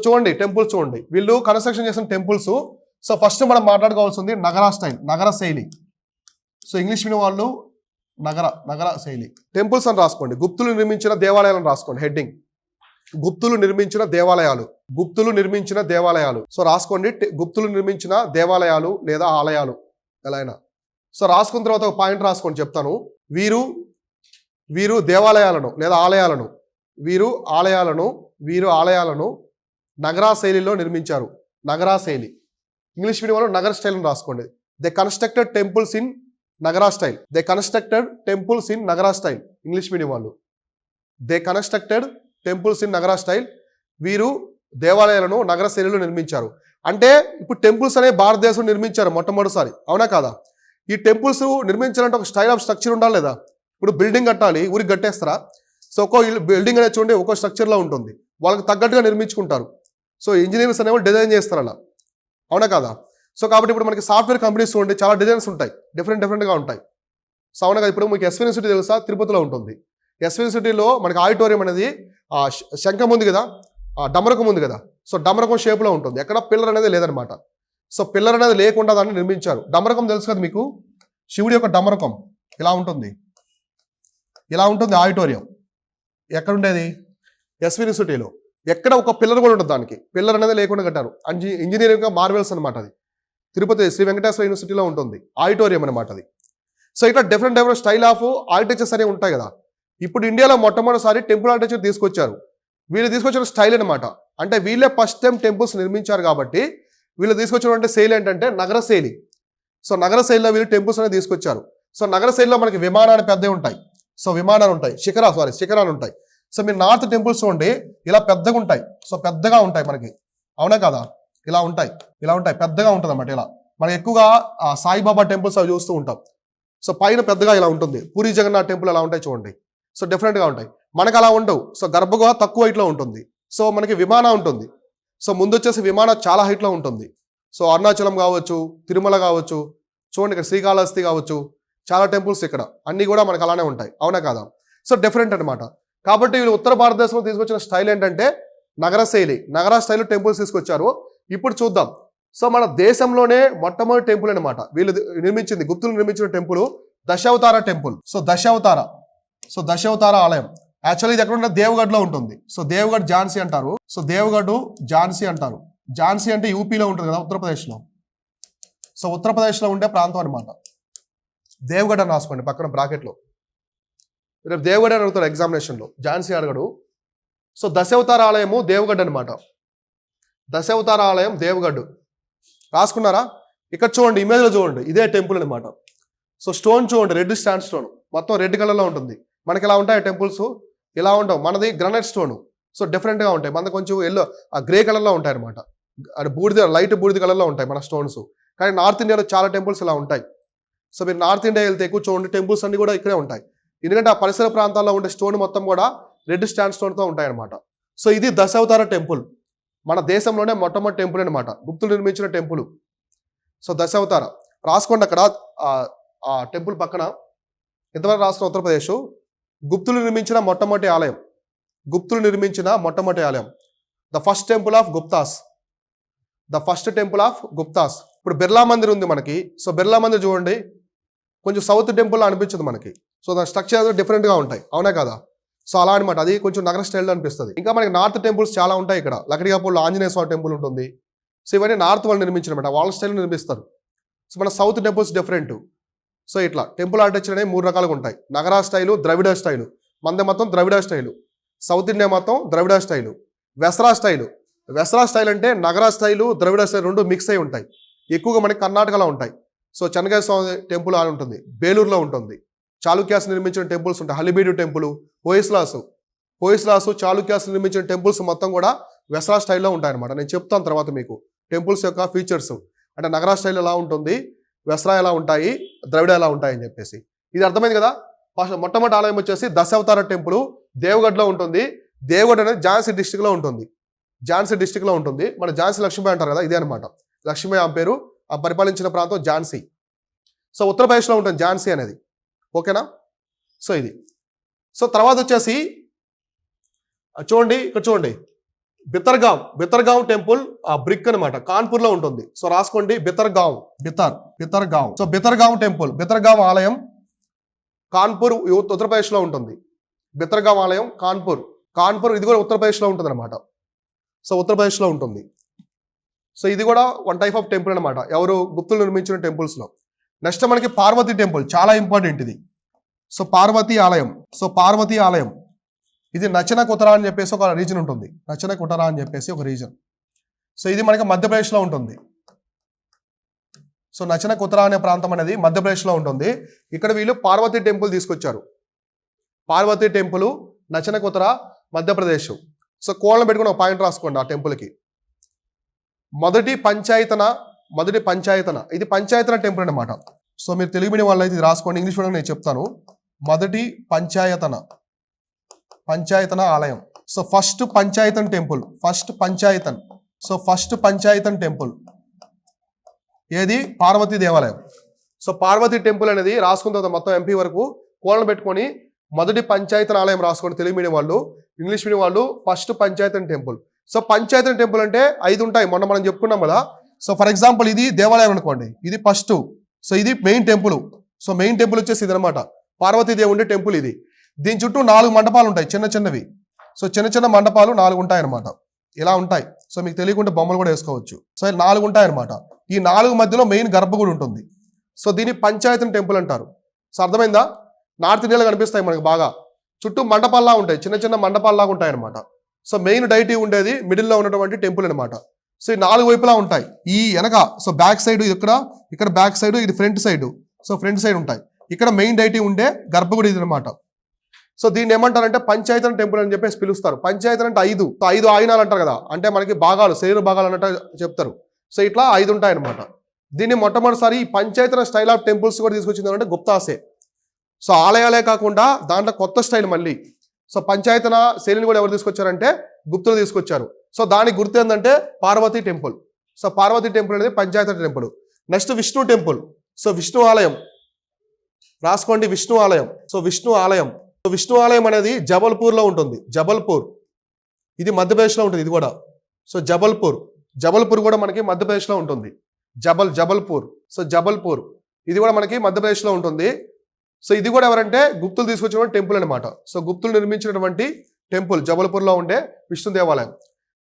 చూడండి టెంపుల్స్ చూడండి, వీళ్ళు కన్స్ట్రక్షన్ చేసిన టెంపుల్స్. సో ఫస్ట్ మనం మాట్లాడుకోవాల్సింది నగర స్టైల్, నగర శైలి. సో ఇంగ్లీష్ మీడియం వాళ్ళు నగర శైలి టెంపుల్స్ అని రాసుకోండి. గుప్తులు నిర్మించిన దేవాలయాలను రాసుకోండి హెడ్డింగ్. గుప్తులు నిర్మించిన దేవాలయాలు. సో రాసుకోండి గుప్తులు నిర్మించిన దేవాలయాలు లేదా ఆలయాలు ఎలా అయినా. సో రాసుకున్న తర్వాత ఒక పాయింట్ రాసుకోండి చెప్తాను. వీరు దేవాలయాలను లేదా ఆలయాలను, వీరు ఆలయాలను నగరా శైలిలో నిర్మించారు. నగరా శైలి ఇంగ్లీష్ మీడియం వాళ్ళు నగర స్టైల్ అని రాసుకోండి. They constructed temples in Nagara style. English medium వాళ్ళు they constructed temples in Nagara style. వీరు దేవాలయాలను నగర శైలిలో నిర్మించారు. అంటే ఇప్పుడు టెంపుల్స్ అనే భారతదేశం నిర్మించారు మొట్టమొదటిసారి, అవునా కాదా? ఈ టెంపుల్స్ నిర్మించాలంటే ఒక స్టైల్ ఆఫ్ స్ట్రక్చర్ ఉండాలి లేదా? ఇప్పుడు బిల్డింగ్ కట్టాలి, ఊరికి కట్టేస్తారా? సో ఒక్కో బిల్డింగ్ అనేది చూడండి ఒక్కో స్ట్రక్చర్లో ఉంటుంది, వాళ్ళకి తగ్గట్టుగా నిర్మించుకుంటారు. సో ఇంజనీర్స్ అనేవి డిజైన్ చేస్తారు అలా, అవునా కదా? సో కాబట్టి ఇప్పుడు మనకి సాఫ్ట్వేర్ కంపెనీస్ చూడండి చాలా డిజైన్స్ ఉంటాయి, డిఫరెంట్గా ఉంటాయి. సో అవునా కదా? ఇప్పుడు మీకు ఎస్వి యూనివర్సిటీ తెలుసా, తిరుపతిలో ఉంటుంది. ఎస్వి యూనివర్సిటీలో మనకి ఆడిటోరియం అనేది శంఖం ఉంది కదా, డమరకం ఉంది కదా. సో డమరకం షేప్లో ఉంటుంది, ఎక్కడ పిల్లర్ అనేది లేదనమాట. సో పిల్లర్ అనేది లేకుండా దాన్ని నిర్మించారు. డమరకం తెలుసు కదా మీకు, శివుడి యొక్క డమరకం ఇలా ఉంటుంది ఆడిటోరియం. ఎక్కడ ఉండేది? ఎస్వి యూనివర్సిటీలో. ఎక్కడ ఒక పిల్లర్ కూడా ఉంటుంది, దానికి పిల్లర్ అనేది లేకుండా కట్టారు. ఇంజనీరింగ్ మార్వెల్స్ అనమాట. అది తిరుపతి శ్రీ వెంకటేశ్వర యూనివర్సిటీలో ఉంటుంది ఆడిటోరియం అనమాట అది. సో ఇట్లా డిఫరెంట్ స్టైల్ ఆఫ్ ఆర్కిటెక్చర్స్ అనేవి ఉంటాయి కదా. ఇప్పుడు ఇండియాలో మొట్టమొదటిసారి టెంపుల్ ఆర్కిటెక్చర్ తీసుకొచ్చారు. వీళ్ళు తీసుకొచ్చిన స్టైల్ అనమాట. అంటే వీళ్ళే ఫస్ట్ టైం టెంపుల్స్ నిర్మించారు కాబట్టి వీళ్ళు తీసుకొచ్చినటువంటి శైలి ఏంటంటే నగర శైలి. సో నగర శైలిలో వీళ్ళు టెంపుల్స్ అనేది తీసుకొచ్చారు. సో నగర శైలిలో మనకి విమానాలు పెద్దవి ఉంటాయి. సో విమానాలు ఉంటాయి, శిఖరాలు ఉంటాయి. సో మీరు నార్త్ టెంపుల్స్ చూడండి ఇలా పెద్దగా ఉంటాయి. సో పెద్దగా ఉంటాయి మనకి, అవునా కదా? ఇలా ఉంటాయి పెద్దగా ఉంటుంది అన్నమాట. ఇలా మనకి ఎక్కువగా సాయిబాబా టెంపుల్స్ అవి చూస్తూ ఉంటాం. సో పైన పెద్దగా ఇలా ఉంటుంది. పూరి జగన్నాథ్ టెంపుల్ ఎలా ఉంటాయి చూడండి. సో డిఫరెంట్గా ఉంటాయి. మనకు అలా ఉండవు. సో గర్భగుహ తక్కువ హైట్లో ఉంటుంది. సో మనకి విమానం ఉంటుంది. సో ముందు వచ్చేసి విమానం చాలా హైట్లో ఉంటుంది. సో అరుణాచలం కావచ్చు, తిరుమల కావచ్చు, చూడండి ఇక్కడ శ్రీకాళహస్తి కావచ్చు, చాలా టెంపుల్స్ ఇక్కడ అన్నీ కూడా మనకు అలానే ఉంటాయి, అవునా కాదా? సో డిఫరెంట్ అనమాట. కాబట్టి వీళ్ళు ఉత్తర భారతదేశంలో తీసుకొచ్చిన స్టైల్ ఏంటంటే నగర స్టైల్ టెంపుల్స్ తీసుకొచ్చారు. ఇప్పుడు చూద్దాం. సో మన దేశంలోనే మొట్టమొదటి టెంపుల్ అనమాట వీళ్ళు నిర్మించింది, గుప్తులు నిర్మించిన టెంపుల్ దశావతార టెంపుల్. సో దశావతార ఆలయం. యాక్చువల్లీ ఇది ఎక్కడ ఉంటే దేవగఢ్లో ఉంటుంది. సో దేవగఢ్ ఝాన్సీ అంటారు. ఝాన్సీ అంటే యూపీలో ఉంటుంది కదా, ఉత్తరప్రదేశ్లో. సో ఉత్తరప్రదేశ్లో ఉండే ప్రాంతం అనమాట. దేవగఢ్ అని రాసుకోండి పక్కన బ్రాకెట్లో. రేపు దేవగఢ్ అని అడుగుతారు ఎగ్జామినేషన్లో, ఝాన్సీ అడగడు. సో దశావతార ఆలయము దేవగఢ్ అనమాట. దశావతార ఆలయం దేవగఢ్ రాసుకున్నారా? ఇక్కడ చూడండి, ఇమేజ్లో చూడండి, ఇదే టెంపుల్ అనమాట. సో స్టోన్ చూడండి, రెడ్ స్టాండ్ స్టోన్, మొత్తం రెడ్ కలర్లో ఉంటుంది. మనకి ఇలా ఉంటాయి టెంపుల్స్, ఇలా ఉండవు. మనది గ్రానైట్ స్టోన్. సో డిఫరెంట్గా ఉంటాయి. మనది కొంచెం ఎల్లో గ్రే కలర్లో ఉంటాయి అనమాట. అది లైట్ బూడిద కలర్లో ఉంటాయి మన స్టోన్స్. కానీ నార్త్ ఇండియాలో చాలా టెంపుల్స్ ఇలా ఉంటాయి. సో మీరు నార్త్ ఇండియా వెళ్తే ఎక్కువ చూడండి టెంపుల్స్ అన్ని కూడా ఇక్కడే ఉంటాయి. ఎందుకంటే ఆ పరిసర ప్రాంతాల్లో ఉండే స్టోన్ మొత్తం కూడా రెడ్ స్టాండ్ స్టోన్తో ఉంటాయి అనమాట. సో ఇది దశావతార టెంపుల్, మన దేశంలోనే మొట్టమొదటి టెంపుల్ అనమాట, గుప్తులు నిర్మించిన టెంపుల్. సో దశావతార రాసుకోండి అక్కడ ఆ టెంపుల్ పక్కన. ఎంతవరకు రాసుకున్న ఉత్తరప్రదేశ్ గుప్తులు నిర్మించిన మొట్టమొదటి ఆలయం. The first temple of Guptas. ఇప్పుడు బిర్లా మందిర్ ఉంది మనకి. సో బిర్లా మందిర్ చూడండి కొంచెం సౌత్ టెంపుల్ అనిపించదు మనకి. సో దాని స్ట్రక్చర్ డిఫరెంట్గా ఉంటాయి, అవునా కదా? సో అలా అనమాట, అది కొంచెం నగర స్టైల్లో అనిపిస్తుంది. ఇంకా మనకి నార్త్ టెంపుల్స్ చాలా ఉంటాయి. ఇక్కడ లకడికాపూర్లో ఆంజనేయ స్వామి టెంపుల్ ఉంటుంది. సో ఇవన్నీ నార్త్ వాళ్ళు నిర్మించినమాట, వాళ్ళ స్టైల్లో నిర్మిస్తారు. సో మన సౌత్ టెంపుల్స్ డిఫరెంట్. సో ఇట్లా టెంపుల్ ఆర్కిటెక్చర్ అనేవి 3 రకాలుగా ఉంటాయి. నగరా స్టైలు, ద్రవిడ స్టైలు. మంది మొత్తం ద్రవిడ స్టైలు, సౌత్ ఇండియా మొత్తం ద్రవిడ స్టైలు. వెసరా స్టైల్ అంటే నగరా స్టైలు, ద్రవిడ స్టైల్ రెండు మిక్స్ అయి ఉంటాయి. ఎక్కువగా మనకి కర్ణాటకలో ఉంటాయి. సో చెన్నకేశ్వర స్వామి టెంపుల్ అని ఉంటుంది, బేలూరులో ఉంటుంది. చాళుక్యాస్ నిర్మించిన టెంపుల్స్ ఉంటాయి, హలిబీడు టెంపుల్, పోయిస్లాసు చాళుక్యాస్ నిర్మించిన టెంపుల్స్ మొత్తం కూడా వెసరా స్టైల్లో ఉంటాయన్నమాట. నేను చెప్తాను తర్వాత మీకు టెంపుల్స్ యొక్క ఫీచర్స్. అంటే నగరా స్టైల్ ఎలా ఉంటుంది, వెసరా ఎలా ఉంటాయి, ద్రవిడ ఎలా ఉంటాయి అని చెప్పేసి. ఇది అర్థమైంది కదా? మొట్టమొదటి ఆలయం వచ్చేసి దశావతార టెంపుల్ దేవగఢ్లో ఉంటుంది. దేవగఢ్ అనేది ఝాన్సీ డిస్టిక్లో ఉంటుంది. మన ఝాన్సీ లక్ష్మీబాయి అంటారు కదా, ఇదే అనమాట. లక్ష్మీబాయి ఆ పేరు, ఆ పరిపాలించిన ప్రాంతం ఝాన్సీ. సో ఉత్తరప్రదేశ్లో ఉంటుంది ఝాన్సీ అనేది, ఓకేనా? సో ఇది. సో తర్వాత వచ్చేసి చూడండి, ఇక్కడ చూడండి బితర్గావ్ టెంపుల్ బ్రిక్ అనమాట, కాన్పూర్ లో ఉంటుంది. సో రాసుకోండి బితర్గావ్. సో బితర్గావ్ ఆలయం కాన్పూర్ ఉత్తరప్రదేశ్ లో ఉంటుంది. బితర్గావ్ ఆలయం కాన్పూర్ ఇది కూడా ఉత్తరప్రదేశ్ లో ఉంటుంది అనమాట. సో ఉత్తరప్రదేశ్ లో ఉంటుంది. సో ఇది కూడా వన్ టైప్ ఆఫ్ టెంపుల్ అనమాట, ఎవరు గుప్తులు నిర్మించిన టెంపుల్స్ లో. నెక్స్ట్ మనకి పార్వతీ టెంపుల్, చాలా ఇంపార్టెంట్ ఇది. సో పార్వతీ ఆలయం ఇది నచన కుతరా అని చెప్పేసి ఒక రీజన్ ఉంటుంది. ఒక రీజన్. సో ఇది మనకి మధ్యప్రదేశ్లో ఉంటుంది. సో నచన కుతరా అనే ప్రాంతం అనేది మధ్యప్రదేశ్లో ఉంటుంది. ఇక్కడ వీళ్ళు పార్వతీ టెంపుల్ తీసుకొచ్చారు. పార్వతీ టెంపుల్ నచన కుతరా మధ్యప్రదేశ్. సో కోళ్ళను పెట్టుకుని ఒక పాయింట్ రాసుకోండి ఆ టెంపుల్కి. మొదటి పంచాయతన ఇది పంచాయతన టెంపుల్ అనమాట. సో మీరు తెలుగు మీడియం వాళ్ళు అయితే ఇది రాసుకోండి, ఇంగ్లీష్ మీడియం నేను చెప్తాను. మొదటి పంచాయతన ఆలయం. సో ఫస్ట్ పంచాయతన్ టెంపుల్ ఏది? పార్వతీ దేవాలయం. సో పార్వతీ టెంపుల్ అనేది రాసుకున్న తర్వాత మొత్తం ఎంపీ వరకు కోళ్ళను పెట్టుకొని మొదటి పంచాయతన ఆలయం రాసుకోండి తెలుగు మీడియం వాళ్ళు. ఇంగ్లీష్ మీడియం వాళ్ళు ఫస్ట్ పంచాయతన్ టెంపుల్. సో పంచాయతన్ టెంపుల్ అంటే 5 ఉంటాయి, మొన్న మనం చెప్పుకున్నాం కదా. సో ఫర్ ఎగ్జాంపుల్ ఇది దేవాలయం అనుకోండి, ఇది ఫస్ట్. సో ఇది main temple. So main temple వచ్చేసి ఇది అనమాట, పార్వతీ దేవుడి టెంపుల్ ఇది. దీని చుట్టూ 4 మండపాలు ఉంటాయి, చిన్నవి. సో చిన్న మండపాలు 4 ఉంటాయి అనమాట, ఇలా ఉంటాయి. సో మీకు తెలియకుండా బొమ్మలు కూడా వేసుకోవచ్చు. సో 4 ఉంటాయి అనమాట. ఈ 4 మధ్యలో మెయిన్ గర్భగుడి ఉంటుంది. సో దీన్ని పంచాయతన్ టెంపుల్ అంటారు. సో అర్థమైందా? నార్త్ ఇండియాలో కనిపిస్తాయి మనకి బాగా, చుట్టూ మండపాల్లా ఉంటాయి, చిన్న మండపాల్లాగా ఉంటాయి అనమాట. సో మెయిన్ డైటీ ఉండేది మిడిల్లో ఉన్నటువంటి టెంపుల్ అనమాట. సో ఈ 4 వైపులా ఉంటాయి. ఈ వెనక సో బ్యాక్ సైడ్ ఇక్కడ బ్యాక్ సైడ్, ఇది front side. So front side ఉంటాయి. ఇక్కడ మెయిన్ డైటీ ఉండే గర్భగుడి ఇది అనమాట. సో దీన్ని ఏమంటారంటే పంచాయతన్ టెంపుల్ అని చెప్పేసి పిలుస్తారు. పంచాయతన్ అంటే 5 ఆయునాలు అంటారు కదా, అంటే మనకి భాగాలు, శరీర భాగాలు అన్నట్టు చెప్తారు. సో ఇట్లా 5 ఉంటాయి అనమాట. దీన్ని మొట్టమొదటిసారి ఈ పంచాయతన స్టైల్ ఆఫ్ టెంపుల్స్ కూడా తీసుకొచ్చింది అంటే గుప్తాసే. సో ఆలయాలే కాకుండా దాంట్లో కొత్త స్టైల్ మళ్ళీ. సో పంచాయతన శైలిని కూడా ఎవరు తీసుకొచ్చారంటే గుప్తులు తీసుకొచ్చారు. సో దానికి గుర్తు ఏంటంటే Parvati temple. So Parvati temple అనేది Panchayatana temple. Next Vishnu temple. So Vishnu ఆలయం రాసుకోండి, విష్ణు ఆలయం అనేది జబల్పూర్లో ఉంటుంది. ఇది మధ్యప్రదేశ్లో ఉంటుంది ఇది కూడా. సో జబల్పూర్ కూడా మనకి మధ్యప్రదేశ్లో ఉంటుంది. జబల్పూర్. సో జబల్పూర్ ఇది కూడా మనకి మధ్యప్రదేశ్లో ఉంటుంది. సో ఇది కూడా ఎవరంటే గుప్తులు తీసుకొచ్చినటువంటి టెంపుల్ అనమాట. సో గుప్తులు నిర్మించినటువంటి టెంపుల్ జబల్పూర్లో ఉండే విష్ణు దేవాలయం.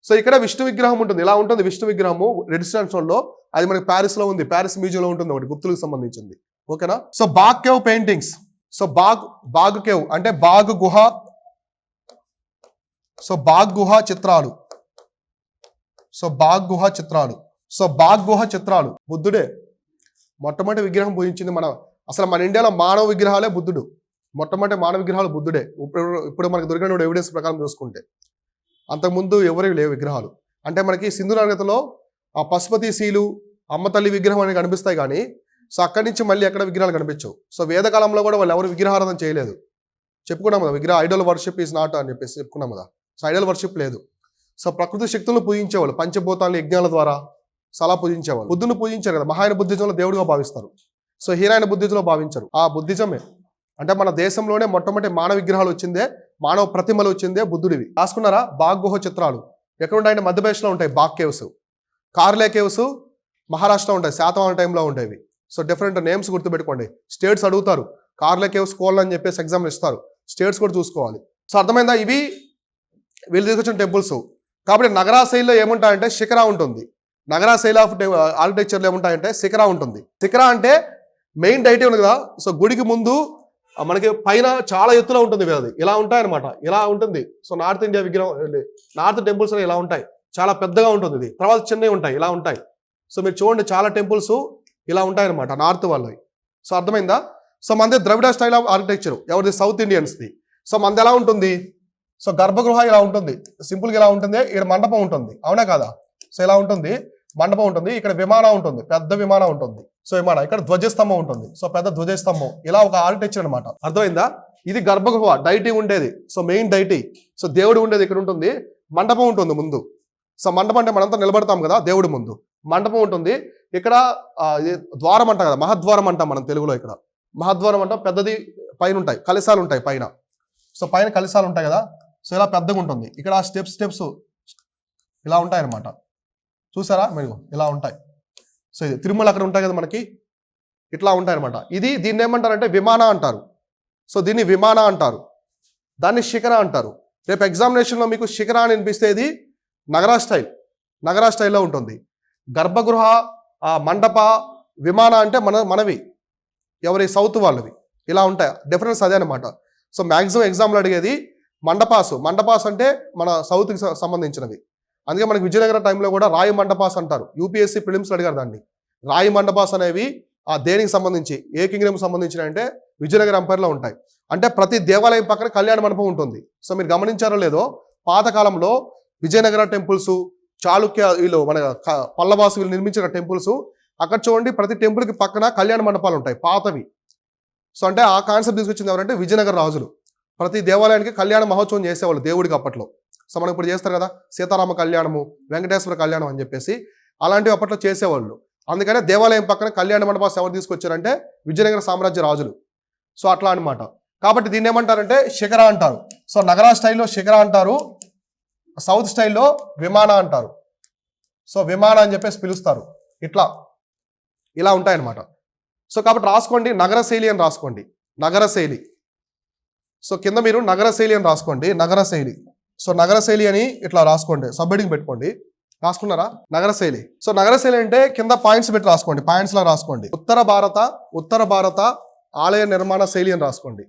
సో ఇక్కడ విష్ణు విగ్రహం ఉంటుంది, ఇలా ఉంటుంది విష్ణు విగ్రహము రెడ్ స్టాన్స్టోన్లో. అది మనకి ప్యారిస్లో ఉంది, ప్యారిస్ మ్యూజియంలో ఉంటుంది ఒకటి గుప్తులకు సంబంధించింది. ఓకేనా? సో బాగ్ కేవ్ పెయింటింగ్స్. సో బాగ్ కేవ్ అంటే బాగ్ గుహ. సో బాగ్ గుహ చిత్రాలు. సో బాగ్ గుహ చిత్రాలు బుద్ధుడే మొట్టమొదటి విగ్రహం పూజించింది. అసలు మన ఇండియాలో మానవ విగ్రహాలే బుద్ధుడు. మొట్టమొదటి మానవ విగ్రహాలు బుద్ధుడే. ఇప్పుడు మనకి దొరికిన ఎవిడెన్స్ ప్రకారం చూసుకుంటే అంతకుముందు ఎవరికి లేవు విగ్రహాలు. అంటే మనకి సింధు నాగరికతలో ఆ పశుపతి శీలు, అమ్మ తల్లి విగ్రహం అనేవి కనిపిస్తాయి కానీ సో అక్కడి నుంచి మళ్ళీ ఎక్కడ విగ్రహాలు కనిపించవు. సో వేదకాలంలో కూడా వాళ్ళు ఎవరు విగ్రహారాధన చేయలేదు. చెప్పుకున్నాం కదా, ఐడల్ వర్షిప్ ఈజ్ నాట్ అని చెప్పేసి చెప్పుకున్నాం కదా. సో ఐడల్ వర్షిప్ లేదు. సో ప్రకృతి శక్తులను పూజించేవాళ్ళు, పంచభూతాలను యజ్ఞాల ద్వారా సలా పూజించేవాళ్ళు. బుద్ధుని పూజించారు కదా, మహాయాన బుద్ధిజంలో దేవుడిగా భావిస్తారు. సో హీరాయన బుద్ధిజంలో భావించరు. ఆ బుద్ధిజమే అంటే మన దేశంలోనే మొట్టమొదటి మానవ విగ్రహాలు వచ్చిందే, మానవ ప్రతిమలు వచ్చిందే బుద్ధుడివి. రాసుకున్నారా? బాగ్ గుహ చిత్రాలు ఎక్కడ ఉంటాయంటే మధ్యప్రదేశ్లో ఉంటాయి. బాగ్ కేవ్స్, కార్లే కేవ్స్ మహారాష్ట్రలో ఉంటాయి, శాతవాహన టైంలో ఉండేవి. సో డిఫరెంట్ నేమ్స్ గుర్తుపెట్టుకోండి. స్టేట్స్ అడుగుతారు, కార్లే కేవ్స్ కోల్ అని చెప్పేసి ఎగ్జామ్ ఇస్తారు. స్టేట్స్ కూడా చూసుకోవాలి. సో అర్థమైందా? ఇవి వీళ్ళు తీసుకొచ్చిన టెంపుల్స్. కాబట్టి నగరా శైలిలో ఏముంటాయంటే శిఖరా ఉంటుంది. నగరా శైలి ఆఫ్ ఆర్కిటెక్చర్లో ఏముంటాయంటే శిఖరా ఉంటుంది. శిఖరా అంటే మెయిన్ డైటీ ఉంది కదా. సో గుడికి ముందు మనకి పైన చాలా ఎత్తులో ఉంటుంది అది, ఇలా ఉంటాయన్నమాట, ఇలా ఉంటుంది. సో నార్త్ ఇండియా విగ్రహం, నార్త్ టెంపుల్స్ ఇలా ఉంటాయి, చాలా పెద్దగా ఉంటుంది. ఇది తర్వాత చిన్నవి ఉంటాయి, ఇలా ఉంటాయి. సో మీరు చూడండి చాలా టెంపుల్స్ ఇలా ఉంటాయన్నమాట నార్త్ వాళ్ళవి. సో అర్థమైందా? సో మనది ద్రవిడ స్టైల్ ఆఫ్ ఆర్కిటెక్చర్, ఎవరిది? సౌత్ ఇండియన్స్ది. సో మనది ఎలా ఉంటుంది? సో గర్భగృహ ఇలా ఉంటుంది, సింపుల్గా ఇలా ఉంటుంది. ఇక్కడ మండపం ఉంటుంది, అవునా కాదా? సో ఇలా ఉంటుంది, మండపం ఉంటుంది. ఇక్కడ విమానం ఉంటుంది, పెద్ద విమానం ఉంటుంది. సో విమానం, ఇక్కడ ధ్వజస్తంభం ఉంటుంది. సో పెద్ద ధ్వజస్తంభం, ఇలా ఒక ఆర్కిటెక్చర్ అనమాట. అర్థమైందా? ఇది గర్భగృహ, డైటీ ఉండేది. So main deity. సో దేవుడు ఉండేది ఇక్కడ ఉంటుంది. మండపం ఉంటుంది ముందు. సో మండపం అంటే మనంతా నిలబడతాం కదా దేవుడి ముందు, మండపం ఉంటుంది. ఇక్కడ ద్వారం అంటాం కదా, మహద్వారం అంటాం మనం తెలుగులో. ఇక్కడ మహద్వారం అంటాం, పెద్దది. పైన ఉంటాయి కలశాలు ఉంటాయి పైన. సో పైన కలశాలు ఉంటాయి కదా. సో ఇలా పెద్దగా ఉంటుంది. ఇక్కడ స్టెప్స్ ఇలా ఉంటాయన్నమాట. చూసారా మీరు, ఇలా ఉంటాయి. సో ఇది తిరుమల అక్కడ ఉంటాయి కదా మనకి, ఇట్లా ఉంటాయన్నమాట. దీన్ని ఏమంటారంటే విమాన అంటారు. సో దీన్ని విమాన అంటారు, దాన్ని శిఖర అంటారు. రేపు ఎగ్జామినేషన్లో మీకు శిఖర అని అనిపిస్తే ఇది నగరా స్టైల్లో ఉంటుంది. గర్భగృహ, మండప, విమాన అంటే మనవి ఎవరి సౌత్ వాళ్ళవి. ఇలా ఉంటాయి, డిఫరెన్స్ అదే అనమాట. సో మ్యాక్సిమం ఎగ్జామ్లో అడిగేది మండపాస్ అంటే మన సౌత్కి సంబంధించినవి. అందుకే మనకి విజయనగరం టైంలో కూడా రాయి మండపాస్ అంటారు. యూపీఎస్సీ ప్రిలిమ్స్లో అడిగారు దాన్ని. రాయి మండపాస్ అనేవి దేనికి సంబంధించి, ఏ కింగ్డమ్ సంబంధించిన అంటే విజయనగరం ఎంపైర్లో ఉంటాయి. అంటే ప్రతి దేవాలయం పక్కన కళ్యాణ మండపం ఉంటుంది. సో మీరు గమనించారో లేదో, పాతకాలంలో విజయనగర టెంపుల్స్, చాళుక్య వీళ్ళు మన పల్లవాసు వీళ్ళు నిర్మించిన టెంపుల్స్, అక్కడ చూడండి ప్రతి టెంపుల్కి పక్కన కళ్యాణ మండపాలు ఉంటాయి పాతవి. సో అంటే ఆ కాన్సెప్ట్ తీసుకొచ్చింది ఎవరంటే విజయనగర రాజులు. ప్రతి దేవాలయానికి కళ్యాణ మహోత్సవం చేసేవాళ్ళు దేవుడికి అప్పట్లో. సో మనం ఇప్పుడు చేస్తారు కదా సీతారామ కళ్యాణము, వెంకటేశ్వర కళ్యాణం అని చెప్పేసి, అలాంటివి అప్పట్లో చేసేవాళ్ళు. అందుకనే దేవాలయం పక్కన కళ్యాణ మండపాలు ఎవరు తీసుకొచ్చారంటే విజయనగర సామ్రాజ్య రాజులు. సో అట్లా అనమాట. కాబట్టి దీన్ని ఏమంటారంటే శిఖర అంటారు. సో నగరా స్టైల్లో శిఖర అంటారు, సౌత్ స్టైల్లో విమాన అంటారు. సో విమాన అని చెప్పేసి పిలుస్తారు. ఇలా ఉంటాయన్నమాట. సో కాబట్టి రాసుకోండి, నగర శైలి అని రాసుకోండి, నగర శైలి. సో కింద మీరు నగర శైలి అని రాసుకోండి, నగర శైలి. సో నగర శైలి అని ఇట్లా రాసుకోండి, సబ్ హెడ్డింగ్ పెట్టుకోండి. రాసుకున్నారా నగర శైలి? సో నగర శైలి అంటే కింద పాయింట్స్ పెట్టి రాసుకోండి, పాయింట్స్ లా రాసుకోండి. ఉత్తర భారత ఆలయ నిర్మాణ శైలి అని రాసుకోండి.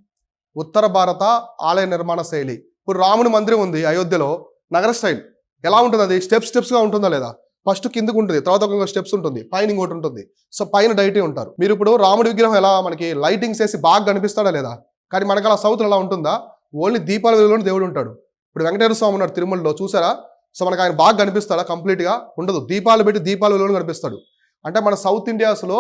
ఉత్తర భారత ఆలయ నిర్మాణ శైలి. ఇప్పుడు రాముని మందిరం ఉంది అయోధ్యలో, నగర స్టైల్ ఎలా ఉంటుంది? అది స్టెప్స్గా ఉంటుందా లేదా? ఫస్ట్ కిందకు ఉంటుంది, తర్వాత ఒక స్టెప్స్ ఉంటుంది, పైన ఇంకోటి ఉంటుంది. సో పైన డైటీ ఉంటారు. మీరు ఇప్పుడు రాముడి విగ్రహం ఎలా మనకి లైటింగ్స్ వేసి బాగా కనిపిస్తాడా లేదా? కానీ మనకు అలా సౌత్ ఎలా ఉంటుందా? ఓన్లీ దీపాల వెలుగులోనే దేవుడు ఉంటాడు. ఇప్పుడు వెంకటేశ్వర స్వామి ఉన్నాడు తిరుమలలో, చూసారా? సో మనకు ఆయన బాగా కనిపిస్తాడా? కంప్లీట్గా ఉండదు, దీపాలు పెట్టి దీపాల వెలుగులో కనిపిస్తాడు. అంటే మన సౌత్ ఇండియాస్లో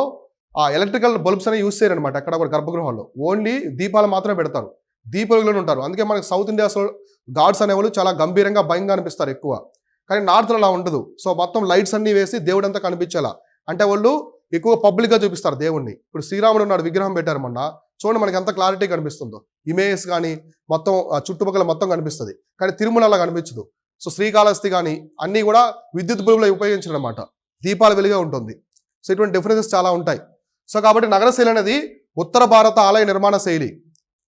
ఎలక్ట్రికల్ బల్బ్స్ అనేవి యూస్ చేయరనమాట. ఎక్కడ కూడా గర్భగృహాల్లో ఓన్లీ దీపాలు మాత్రమే పెడతారు, దీప వెలుగులోనే ఉంటారు. అందుకే మనకి సౌత్ ఇండియాస్లో గాడ్స్ అనేవాళ్ళు చాలా గంభీరంగా భయంగా అనిపిస్తారు ఎక్కువ. కానీ నార్త్లో అలా ఉండదు. సో మొత్తం లైట్స్ అన్ని వేసి దేవుడు అంతా కనిపించేలా, అంటే వాళ్ళు ఎక్కువ పబ్లిక్గా చూపిస్తారు దేవుడిని. ఇప్పుడు శ్రీరాముడు ఉన్నాడు, విగ్రహం పెట్టారు మొన్న, చూడండి మనకి ఎంత క్లారిటీ కనిపిస్తుందో, ఇమేజెస్ కానీ మొత్తం చుట్టుపక్కల మొత్తం కనిపిస్తుంది. కానీ తిరుమల అలా కనిపించదు. సో శ్రీకాళహస్తి కానీ అన్నీ కూడా విద్యుత్ బల్బులు ఉపయోగించడం అనమాట, దీపాల వెలుగే ఉంటుంది. సో ఇటువంటి డిఫరెన్సెస్ చాలా ఉంటాయి. సో కాబట్టి నగర శైలి అనేది ఉత్తర భారత ఆలయ నిర్మాణ శైలి.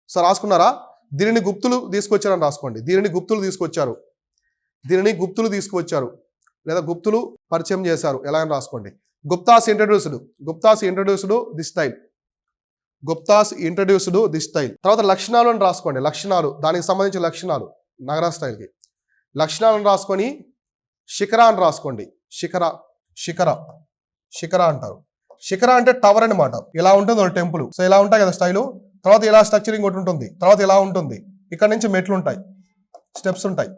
సో రాసుకున్నారా? దీనిని గుప్తులు తీసుకొచ్చారని రాసుకోండి. దీనిని గుప్తులు తీసుకువచ్చారు లేదా గుప్తులు పరిచయం చేశారు ఎలా అని రాసుకోండి. Guptas introduced the style. తర్వాత లక్షణాలు అని రాసుకోండి. లక్షణాలు, దానికి సంబంధించిన లక్షణాలు నగరా స్టైల్కి లక్షణాలను రాసుకొని శిఖర అని రాసుకోండి. శిఖర అంటారు. శిఖర అంటే టవర్ అనమాట. ఇలా ఉంటుంది ఒక టెంపుల్. సో ఇలా ఉంటాయి కదా స్టైలు. తర్వాత ఇలా స్ట్రక్చరింగ్ ఒకటి ఉంటుంది, తర్వాత ఇలా ఉంటుంది, ఇక్కడ నుంచి మెట్లు ఉంటాయి, స్టెప్స్ ఉంటాయి,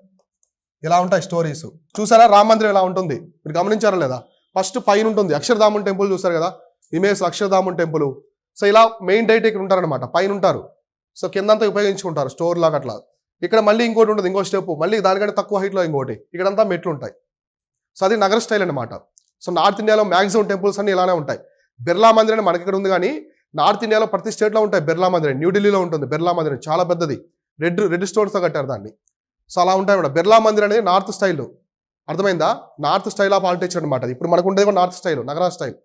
ఇలా ఉంటాయి స్టోరీస్. చూసారా రామ మందిరం ఎలా ఉంటుంది? మీరు గమనించారా లేదా? ఫస్ట్ పైన ఉంటుంది అక్షరధామం టెంపుల్, చూసారు కదా ఇమేజ్ అక్షరధామం టెంపుల్. సో ఇలా మెయిన్ డైట్ ఇక్కడ ఉంటారనమాట, పైన ఉంటారు. సో కిందంతా ఉపయోగించుకుంటారు స్టోర్ లాగా అట్లా. ఇక్కడ మళ్ళీ ఇంకోటి ఉంటుంది, ఇంకో స్టెప్, మళ్ళీ దానికంటే తక్కువ హైట్లో ఇంకోటి, ఇక్కడంతా మెట్లు ఉంటాయి. సో అది నగర స్టైల్ అనమాట. సో నార్త్ ఇండియాలో మ్యాక్సిమం టెంపుల్స్ అన్ని ఇలానే ఉంటాయి. బిర్లా మందిర్ అని మనకి ఇక్కడ ఉంది, కానీ నార్త్ ఇండియాలో ప్రతి స్టేట్లో ఉంటాయి బిర్లా మందిరం. న్యూఢిల్లీలో ఉంటుంది బిర్లా మందిరం, చాలా పెద్దది, రెడ్ స్టోన్స్తో కట్టారు దాన్ని. సో అలా ఉంటాయి అన్నమాట. బిర్లా మందిర్ అనేది నార్త్ స్టైల్, అర్థమైందా? నార్త్ స్టైల్ ఆఫ్ ఆర్కిటెక్చర్ అనమాట. ఇప్పుడు మనకు ఉండేది కూడా నార్త్ స్టైల్, నగరా స్టైల్.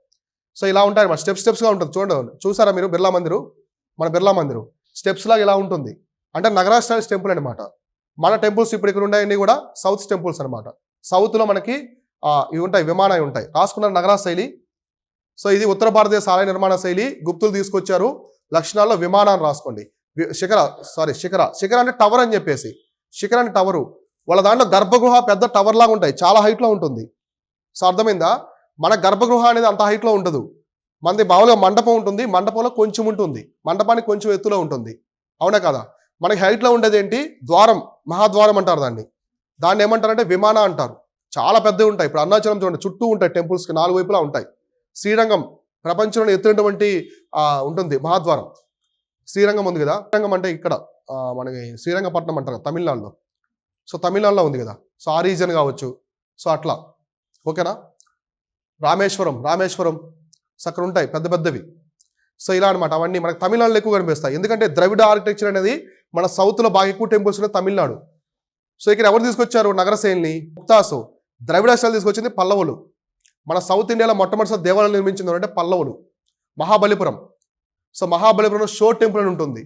సో ఇలా ఉంటాయి అన్నమాట, స్టెప్స్గా ఉంటుంది. చూడండి, చూసారా మీరు బిర్లా మందిరు స్టెప్స్ లాగా ఇలా ఉంటుంది. అంటే నగరా స్టైల్ టెంపుల్ అనమాట. మన టెంపుల్స్ ఇప్పుడు ఇక్కడ ఉన్నాయన్నీ కూడా సౌత్ టెంపుల్స్ అనమాట. సౌత్లో మనకి ఇవి ఉంటాయి, విమానాలు ఉంటాయి. రాసుకున్న నగరా శైలి. సో ఇది ఉత్తర భారతదేశ ఆలయ నిర్మాణ శైలి. గుప్తులు తీసుకొచ్చారు. లక్షణాల్లో విమానాన్ని రాసుకోండి. శిఖర అంటే టవర్ అని చెప్పేసి. శిఖర అంటే టవరు. వాళ్ళ దాంట్లో గర్భగృహ పెద్ద టవర్ లాగా ఉంటాయి, చాలా హైట్లో ఉంటుంది. సో అర్థమైందా? మన గర్భగృహ అనేది అంత హైట్లో ఉండదు. మనది మామూలుగా మండపం ఉంటుంది, మండపంలో కొంచెం ఉంటుంది, మండపానికి కొంచెం ఎత్తులో ఉంటుంది, అవునా కదా? మనకి హైట్లో ఉండేది ఏంటి? ద్వారం, మహాద్వారం అంటారు దాన్ని ఏమంటారంటే విమాన అంటారు. చాలా పెద్దవి ఉంటాయి. ఇప్పుడు అరుణాచలం చూడండి, చుట్టూ ఉంటాయి, టెంపుల్స్కి 4 వైపులా ఉంటాయి. శ్రీరంగం ప్రపంచంలో ఎత్తునటువంటి ఉంటుంది మహాద్వారం. శ్రీరంగం ఉంది కదా, శ్రీరంగం అంటే ఇక్కడ మనకి శ్రీరంగపట్నం అంటారు తమిళనాడులో. సో తమిళనాడులో ఉంది కదా, సో ఆ రీజన్ కావచ్చు. సో అట్లా ఓకేనా. రామేశ్వరం సో అక్కడ ఉంటాయి పెద్ద పెద్దవి. సో ఇలా అనమాట. అవన్నీ మనకు తమిళనాడులో ఎక్కువ కనిపిస్తాయి, ఎందుకంటే ద్రవిడ ఆర్కిటెక్చర్ అనేది మన సౌత్లో బాగా ఎక్కువ టెంపుల్స్ ఉన్నాయి తమిళనాడు. సో ఇక్కడ ఎవరు తీసుకొచ్చారు నగర శైలిని? గుప్తాసు. ద్రవిడ స్టైల్ తీసుకొచ్చింది పల్లవులు. మన సౌత్ ఇండియాలో మొట్టమొదటిసారి దేవాలయం నిర్మించింది అంటే పల్లవులు. మహాబలిపురం. సో మహాబలిపురంలో షో టెంపుల్ అని ఉంటుంది.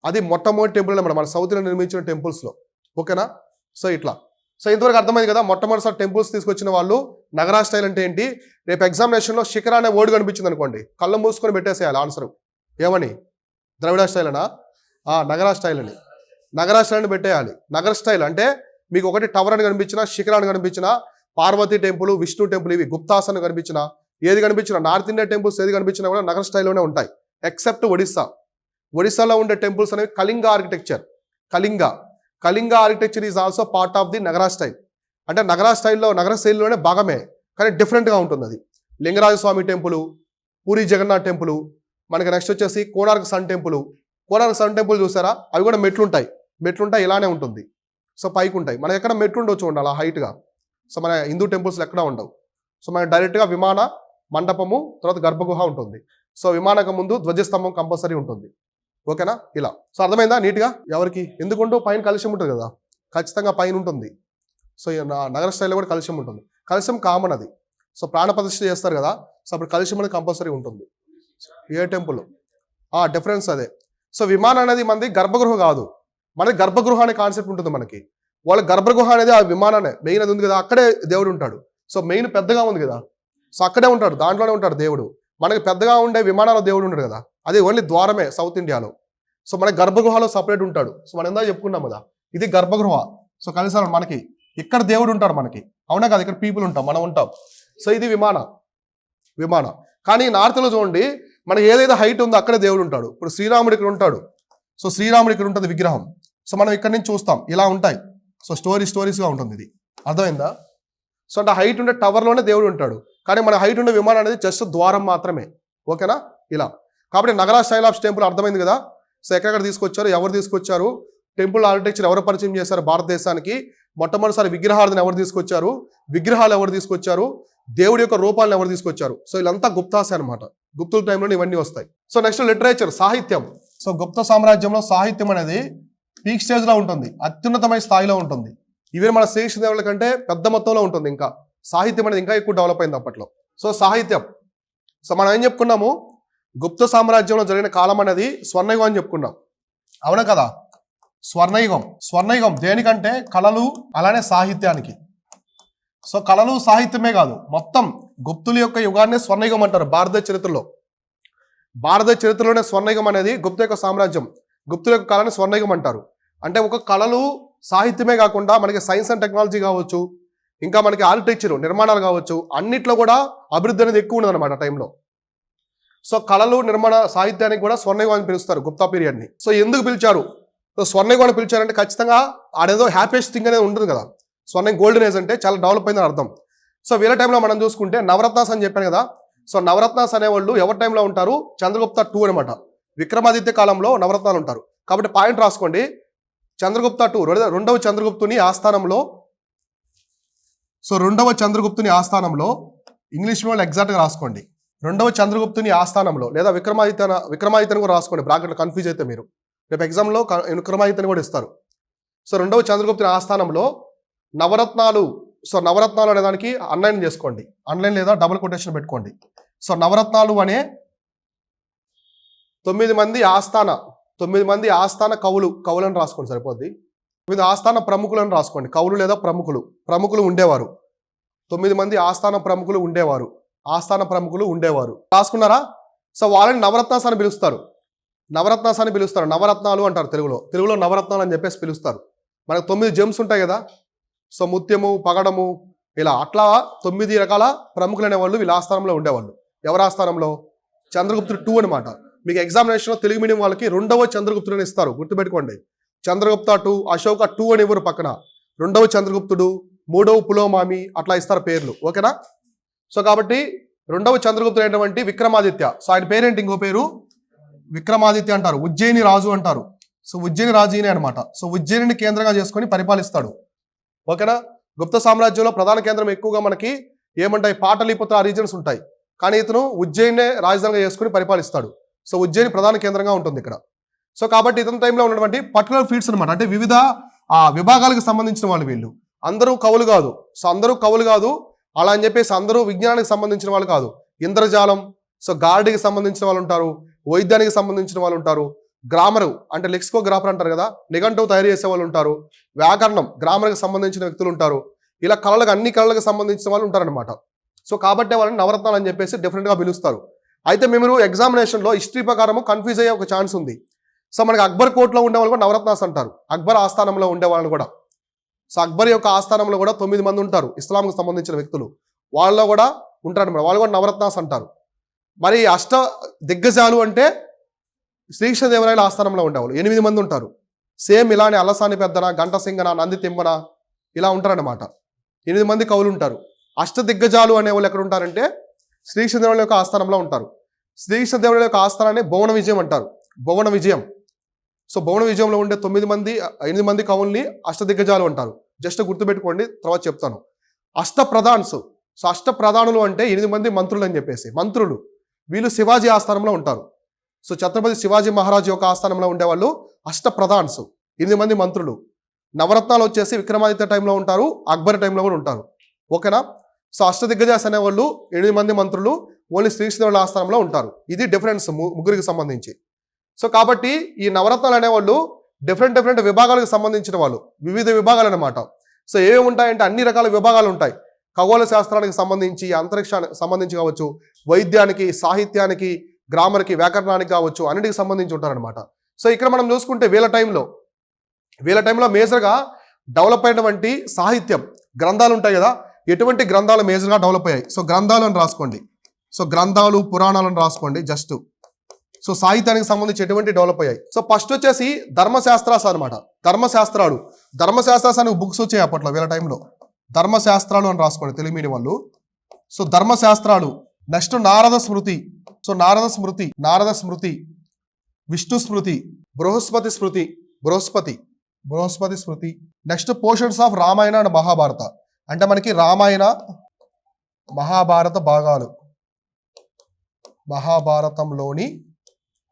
అది మొట్టమొదటి టెంపుల్ అనమాట మన సౌత్ ఇండియా నిర్మించిన టెంపుల్స్లో. ఓకేనా? సో ఇట్లా. సో ఇంతవరకు అర్థమైంది కదా, మొట్టమొదటిసారి టెంపుల్స్ తీసుకొచ్చిన వాళ్ళు. నగరా స్టైల్ అంటే ఏంటి? రేపు ఎగ్జామినేషన్లో శిఖర అనే వర్డ్ కనిపించింది అనుకోండి, కళ్ళు మూసుకొని పెట్టేసేయాలి ఆన్సర్. ఏమని? ద్రవిడ స్టైల్ అనా? నగరా స్టైల్ అని. నగరా స్టైల్ అని పెట్టేయాలి. నగర స్టైల్ అంటే మీకు ఒకటి టవర్ అని కనిపించినా, శిఖర అని కనిపించినా, పార్వతీ టెంపుల్, విష్ణు టెంపుల్, ఇవి గుప్తాస్ అని కనిపించినా, ఏది కనిపించినా, నార్త్ ఇండియా టెంపుల్స్ ఏది కనిపించినా కూడా నగర స్టైల్లోనే ఉంటాయి. ఎక్సెప్ట్ ఒడిస్సా. ఒడిస్సాలో ఉండే టెంపుల్స్ అనేవి Kalinga architecture. Kalinga architecture is also part of the Nagara style. అంటే నగరా స్టైల్లో, నగర శైలిలోనే భాగమే, కానీ డిఫరెంట్గా ఉంటుంది అది. లింగరాజస్వామి టెంపుల్, పూరి జగన్నాథ్ టెంపుల్, మనకి నెక్స్ట్ వచ్చేసి Konark sun temple. Konark sun temple చూసారా? అవి కూడా మెట్లుంటాయి ఇలానే ఉంటుంది. సో పైకి ఉంటాయి. మనకి ఎక్కడ మెట్లు ఉండొచ్చు ఉండాలి హైట్గా. సో మన హిందూ టెంపుల్స్లో ఎక్కడ ఉండవు. సో మనకి డైరెక్ట్గా విమాన మండపము, తర్వాత గర్భగుహ ఉంటుంది. సో విమానకు ముందు ధ్వజస్తంభం కంపల్సరీ ఉంటుంది. ఓకేనా? ఇలా. సో అర్థమైందా నీట్గా? ఎవరికి ఎందుకుంటూ పైన కలుష్యం ఉంటుంది కదా, ఖచ్చితంగా పైన ఉంటుంది. సో నగర స్టైల్లో కూడా కలుష్యం ఉంటుంది. కలుష్యం కామన్ అది. సో ప్రాణ ప్రతిష్ఠ చేస్తారు కదా, సో అప్పుడు కలుష్యం అనేది కంపల్సరీ ఉంటుంది ఏ టెంపుల్. డిఫరెన్స్ అదే. సో విమానం అనేది మనది గర్భగృహ కాదు, మనది గర్భగృహ అనే కాన్సెప్ట్ ఉంటుంది మనకి. వాళ్ళ గర్భగృహ అనేది ఆ విమానాన్ని మెయిన్ అది ఉంది కదా, అక్కడే దేవుడు ఉంటాడు. సో మెయిన్ పెద్దగా ఉంది కదా, సో అక్కడే ఉంటాడు, దాంట్లోనే ఉంటాడు దేవుడు. మనకి పెద్దగా ఉండే విమానాల్లో దేవుడు ఉంటాడు కదా, అది ఓన్లీ ద్వారమే సౌత్ ఇండియాలో. సో మన గర్భగృహలో సపరేట్ ఉంటాడు. సో మనం ఎంత చెప్పుకున్నాం కదా, ఇది గర్భగృహ. సో కలిసి మనకి ఇక్కడ దేవుడు ఉంటాడు మనకి, అవునా కదా, ఇక్కడ పీపుల్ ఉంటాం, మనం ఉంటాం. సో ఇది విమాన. కానీ నార్త్లో చూడండి, మనకి ఏదైతే హైట్ ఉందో అక్కడే దేవుడు ఉంటాడు. ఇప్పుడు శ్రీరాముడు ఇక్కడ ఉంటాడు. సో శ్రీరాముడు ఇక్కడ ఉంటుంది విగ్రహం. సో మనం ఇక్కడ నుంచి చూస్తాం, ఇలా ఉంటాయి. సో స్టోరీస్గా ఉంటుంది ఇది. అర్థమైందా? సో అంటే హైట్ ఉండే టవర్లోనే దేవుడు ఉంటాడు, కానీ మన హైట్ ఉండే విమానం అనేది జస్ట్ ద్వారం మాత్రమే. ఓకేనా? ఇలా. కాబట్టి నగరా స్టైల్ ఆఫ్ టెంపుల్ అర్థమైంది కదా. సో ఎక్కడెక్కడ తీసుకొచ్చారు, ఎవరు తీసుకొచ్చారు, టెంపుల్ ఆర్కిటెక్చర్ ఎవరు పరిచయం చేశారు భారతదేశానికి, మొట్టమొదటిసారి విగ్రహార్థన ఎవరు తీసుకొచ్చారు, విగ్రహాలు ఎవరు తీసుకొచ్చారు, దేవుడి యొక్క రూపాలను ఎవరు తీసుకొచ్చారు. సో వీళ్ళంతా గుప్తాసే అనమాట. గుప్తుల టైంలో ఇవన్నీ వస్తాయి. సో నెక్స్ట్ లిటరేచర్, సాహిత్యం. సో గుప్త సామ్రాజ్యంలో సాహిత్యం అనేది పీక్ స్టేజ్లో ఉంటుంది, అత్యున్నతమైన స్థాయిలో ఉంటుంది. ఈవెన్ మన శ్రీకృష్ణ దేవుళ్ళ కంటే పెద్ద మొత్తంలో ఉంటుంది. ఇంకా సాహిత్యం అనేది ఇంకా ఎక్కువ డెవలప్ అయింది అప్పట్లో. సో సాహిత్యం. సో మనం ఏం చెప్పుకున్నాము, గుప్త సామ్రాజ్యంలో జరిగిన కాలం అనేది స్వర్ణయుగం అని చెప్పుకున్నాం, అవునా కదా. స్వర్ణయుగం దేనికంటే కళలు అలానే సాహిత్యానికి. సో కళలు సాహిత్యమే కాదు, మొత్తం గుప్తుల యొక్క యుగాన్ని స్వర్ణయుగం అంటారు భారతదేశ చరిత్రలో. భారతదేశ చరిత్రలోనే స్వర్ణయుగం అనేది గుప్త యొక్క సామ్రాజ్యం, గుప్తుల యొక్క కళని స్వర్ణయుగం అంటారు. అంటే ఒక కళలు సాహిత్యమే కాకుండా మనకి సైన్స్ అండ్ టెక్నాలజీ కావచ్చు, ఇంకా మనకి ఆర్కిటెక్చర్ నిర్మాణాలు కావచ్చు, అన్నిట్లో కూడా అభివృద్ధి అనేది ఎక్కువ ఉన్నది అనమాట టైంలో. సో కళలు నిర్మాణ సాహిత్యానికి కూడా స్వర్ణయుగం అని పిలుస్తారు గుప్తా పీరియడ్ని. సో ఎందుకు పిలిచారు? సో స్వర్ణయుగం అని పిలిచారంటే ఖచ్చితంగా ఆడేదో హ్యాపీయెస్ట్ థింగ్ అనేది ఉంటుంది కదా. స్వర్ణం గోల్డెన్ ఏజ్ అంటే చాలా డెవలప్ అయిందని అర్థం. సో వీళ్ళ టైంలో మనం చూసుకుంటే నవరత్నాస్ అని చెప్పాను కదా. సో నవరత్నాస్ అనేవాళ్ళు ఎవరి టైంలో ఉంటారు, చంద్రగుప్త 2 అనమాట. విక్రమాదిత్య కాలంలో నవరత్నాలు ఉంటారు. కాబట్టి పాయింట్ రాసుకోండి, చంద్రగుప్త 2 రెండవ చంద్రగుప్తుని ఆస్థానంలో. సో రెండవ చంద్రగుప్తుని ఆస్థానంలో ఇంగ్లీష్ వాళ్ళు ఎగ్జాక్ట్గా రాసుకోండి, రెండవ చంద్రగుప్తుని ఆస్థానంలో, లేదా విక్రమాదిత్యని కూడా రాసుకోండి, బ్రాకెట్లో కన్ఫ్యూజ్ అయితే మీరు రేపు ఎగ్జామ్లో విక్రమాదిత్యని కూడా ఇస్తారు. సో రెండవ చంద్రగుప్తుని ఆస్థానంలో నవరత్నాలు. సో నవరత్నాలు అనే దానికి ఆన్లైన్ చేసుకోండి, ఆన్లైన్ లేదా డబుల్ కొటేషన్ పెట్టుకోండి. సో నవరత్నాలు అనే 9 మంది ఆస్థాన కవులను రాసుకోండి సరిపోద్ది. 9 ఆస్థాన ప్రముఖులను రాసుకోండి, కవులు లేదా ప్రముఖులు ఉండేవారు. 9 మంది ఆస్థాన ప్రముఖులు ఉండేవారు. రాసుకున్నారా? సో వాళ్ళని నవరత్నాస్ అని పిలుస్తారు. నవరత్నాలు అంటారు తెలుగులో నవరత్నాలు అని చెప్పేసి పిలుస్తారు. మనకు 9 జెమ్స్ ఉంటాయి కదా. సో ముత్యము, పగడము, ఇలా అట్లా 9 రకాల ప్రముఖులు అనేవాళ్ళు వీళ్ళ ఆస్థానంలో ఉండేవాళ్ళు. ఎవరి ఆస్థానంలో? చంద్రగుప్తుడు 2 అనమాట. మీకు ఎగ్జామినేషన్లో తెలుగు మీడియం వాళ్ళకి రెండవ చంద్రగుప్తుడు అని ఇస్తారు, గుర్తుపెట్టుకోండి. చంద్రగుప్త 2, అశోక 2 అని ఇవ్వరు పక్కన. రెండవ చంద్రగుప్తుడు, మూడవ పులోమామి అట్లా ఇస్తారు పేర్లు. ఓకేనా? సో కాబట్టి రెండవ చంద్రగుప్తుడు అయినటువంటి విక్రమాదిత్య. సో ఆయన పేరేంటి, ఇంకో పేరు విక్రమాదిత్య అంటారు. ఉజ్జయిని రాజు అంటారు. సో ఉజ్జయిని రాజునే అనమాట. సో ఉజ్జయిని కేంద్రంగా చేసుకొని పరిపాలిస్తాడు. ఓకేనా? గుప్త సామ్రాజ్యంలో ప్రధాన కేంద్రం ఎక్కువగా మనకి ఏమంటాయి, పాటలీపుత్ర రీజన్స్ ఉంటాయి. కానీ ఇతను ఉజ్జయినే రాజధానిగా చేసుకుని పరిపాలిస్తాడు. సో ఉజ్జయిని ప్రధాన కేంద్రంగా ఉంటుంది ఇక్కడ. సో కాబట్టి ఇతని టైంలో ఉన్నటువంటి పర్టికులర్ ఫీల్డ్స్ అనమాట, అంటే వివిధ విభాగాలకు సంబంధించిన వాళ్ళు వీళ్ళు. అందరూ కవులు కాదు. సో అందరూ కవులు కాదు అలా అని చెప్పేసి అందరూ విజ్ఞానానికి సంబంధించిన వాళ్ళు కాదు. ఇంద్రజాలం, సో గార్డీకి సంబంధించిన వాళ్ళు ఉంటారు, వైద్యానికి సంబంధించిన వాళ్ళు ఉంటారు, గ్రామరు అంటే లెక్సికోగ్రాఫర్ అంటారు కదా, నిఘంటువు తయారు చేసే వాళ్ళు ఉంటారు, వ్యాకరణం గ్రామర్కి సంబంధించిన వ్యక్తులు ఉంటారు, ఇలా కళలకు అన్ని కళలకు సంబంధించిన వాళ్ళు ఉంటారనమాట. సో కాబట్టి వాళ్ళని నవరత్నాలు అని చెప్పేసి డిఫరెంట్గా పిలుస్తారు. అయితే మీరు ఎగ్జామినేషన్లో హిస్టరీ ప్రకారం కన్ఫ్యూజ్ అయ్యే ఒక ఛాన్స్ ఉంది. సో మనకి అక్బర్ కోర్టులో ఉండే వాళ్ళు కూడా నవరత్నాస్ అంటారు, అక్బర్ ఆస్థానంలో ఉండే వాళ్ళని కూడా. సో అక్బర్ యొక్క ఆస్థానంలో కూడా 9 మంది ఉంటారు ఇస్లాంకి సంబంధించిన వ్యక్తులు, వాళ్ళలో కూడా ఉంటారనమాట, వాళ్ళు కూడా నవరత్నాస్ అంటారు. మరి అష్ట దిగ్గజాలు అంటే శ్రీకృష్ణదేవరాయల ఆస్థానంలో ఉండేవాళ్ళు 8 మంది ఉంటారు. సేమ్ ఇలానే అల్లసాని పెద్దన, గంట సింగన, నంది తిమ్మన ఇలా ఉంటారన్నమాట. 8 మంది కవులు ఉంటారు. అష్ట దిగ్గజాలు అనేవాళ్ళు ఎక్కడ ఉంటారంటే శ్రీకృష్ణదేవరాయల యొక్క ఆస్థానంలో ఉంటారు. శ్రీకృష్ణదేవరాయల యొక్క ఆస్థానాన్ని భువన విజయం అంటారు, భువన విజయం. సో భువన విజయంలో ఉండే 8 మంది కవుల్ని అష్ట దిగ్గజాలు అంటారు. జస్ట్ గుర్తుపెట్టుకోండి, తర్వాత చెప్తాను. అష్ట ప్రధాన్స్, సో అష్ట ప్రధానులు అంటే 8 మంది మంత్రులు అని చెప్పేసి, మంత్రులు వీళ్ళు శివాజీ ఆస్థానంలో ఉంటారు. సో ఛత్రపతి శివాజీ మహారాజ్ యొక్క ఆస్థానంలో ఉండేవాళ్ళు అష్ట ప్రధాన్స్, 8 మంది మంత్రులు. నవరత్నాలు వచ్చేసి విక్రమాదిత్య టైంలో ఉంటారు, అక్బర్ టైంలో కూడా ఉంటారు. ఓకేనా? సో అష్ట దిగ్గజాస్ అనేవాళ్ళు 8 మంది మంత్రులు, ఓన్లీ శ్రీకృష్ణదేవరాయల ఆస్థానంలో ఉంటారు. ఇది డిఫరెన్స్ ముగ్గురికి సంబంధించి. సో కాబట్టి ఈ నవరత్నాలు అనేవాళ్ళు డిఫరెంట్ విభాగాలకు సంబంధించిన వాళ్ళు, వివిధ విభాగాలు అనమాట. సో ఏమేమి ఉంటాయంటే అన్ని రకాల విభాగాలు ఉంటాయి. ఖగోళ శాస్త్రానికి సంబంధించి, అంతరిక్షానికి సంబంధించి కావచ్చు, వైద్యానికి, సాహిత్యానికి, గ్రామర్కి, వ్యాకరణానికి కావచ్చు, అన్నిటికి సంబంధించి ఉంటారనమాట. సో ఇక్కడ మనం చూసుకుంటే వీళ్ళ టైంలో మేజర్గా డెవలప్ అయినటువంటి సాహిత్యం గ్రంథాలు ఉంటాయి కదా, ఎటువంటి గ్రంథాలు మేజర్గా డెవలప్ అయ్యాయి. సో గ్రంథాలు అని రాసుకోండి, సో గ్రంథాలు పురాణాలను రాసుకోండి జస్ట్. సో సాహిత్యానికి సంబంధించి ఎటువంటి డెవలప్ అయ్యాయి. సో ఫస్ట్ వచ్చేసి ధర్మశాస్త్రాస్ అనమాట, ధర్మశాస్త్రాస్ అనే బుక్స్ వచ్చాయి అప్పట్లో వీళ్ళ టైంలో. ధర్మశాస్త్రాలు అని రాసుకోండి తెలుగు మీడియం వాళ్ళు. సో ధర్మశాస్త్రాలు. Next Narada Smriti, so Narada Smriti, Vishnu Smriti, Brihaspati Smriti. Next portions of Ramayana and Mahabharata, అంటే మనకి రామాయణ మహాభారత భాగాలు, మహాభారతంలోని